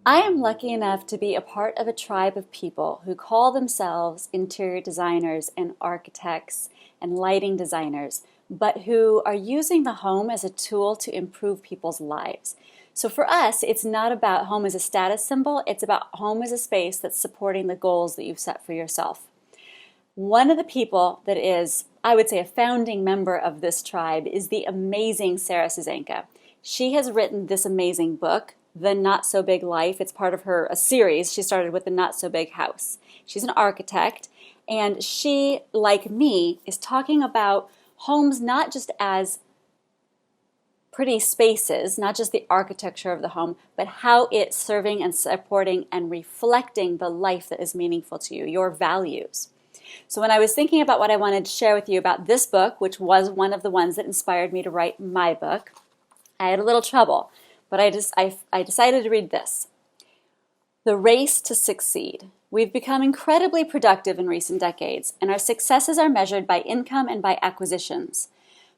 I am lucky enough to be a part of a tribe of people who call themselves interior designers and architects and lighting designers, but who are using the home as a tool to improve people's lives. So for us, it's not about home as a status symbol, it's about home as a space that's supporting the goals that you've set for yourself. One of the people that is, I would say, a founding member of this tribe is the amazing Sarah Susanka. She has written this amazing book, The Not So Big Life. It's part of a series. She started with The Not So Big House. She's an architect, and she, like me, is talking about homes not just as pretty spaces, not just the architecture of the home, but how it's serving and supporting and reflecting the life that is meaningful to you, your values. So when I was thinking about what I wanted to share with you about this book, which was one of the ones that inspired me to write my book, I had a little trouble, but I decided to read this. The Race to Succeed. We've become incredibly productive in recent decades, and our successes are measured by income and by acquisitions.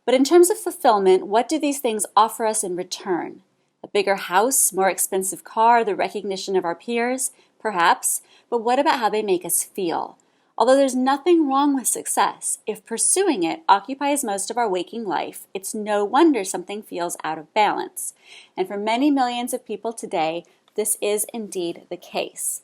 But in terms of fulfillment, what do these things offer us in return? A bigger house, more expensive car, the recognition of our peers? Perhaps, but what about how they make us feel? Although there's nothing wrong with success, if pursuing it occupies most of our waking life, it's no wonder something feels out of balance. And for many millions of people today, this is indeed the case.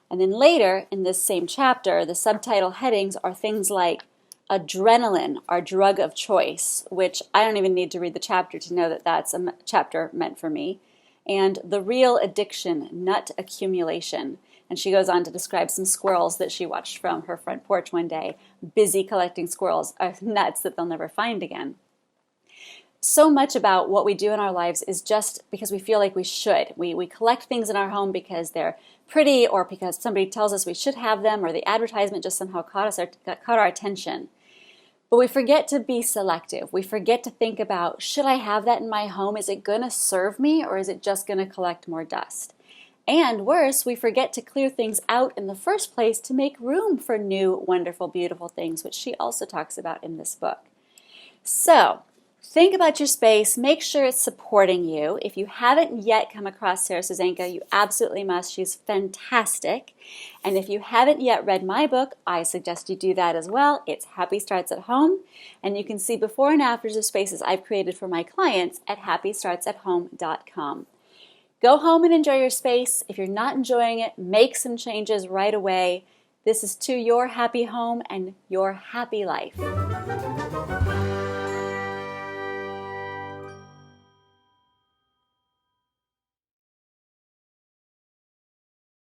And then later in this same chapter, the subtitle headings are things like adrenaline, our drug of choice, which I don't even need to read the chapter to know that that's a chapter meant for me, and the real addiction, nut accumulation. And she goes on to describe some squirrels that she watched from her front porch one day, busy collecting squirrels, nuts that they'll never find again. So much about what we do in our lives is just because we feel like we should. We collect things in our home because they're pretty or because somebody tells us we should have them or the advertisement just somehow caught our attention. But we forget to be selective. We forget to think about, should I have that in my home? Is it going to serve me or is it just going to collect more dust? And worse, we forget to clear things out in the first place to make room for new, wonderful, beautiful things, which she also talks about in this book. So, think about your space. Make sure it's supporting you. If you haven't yet come across Sarah Susanka, you absolutely must. She's fantastic. And if you haven't yet read my book, I suggest you do that as well. It's Happy Starts at Home. And you can see before and afters of spaces I've created for my clients at happystartsathome.com. Go home and enjoy your space. If you're not enjoying it, make some changes right away. This is to your happy home and your happy life.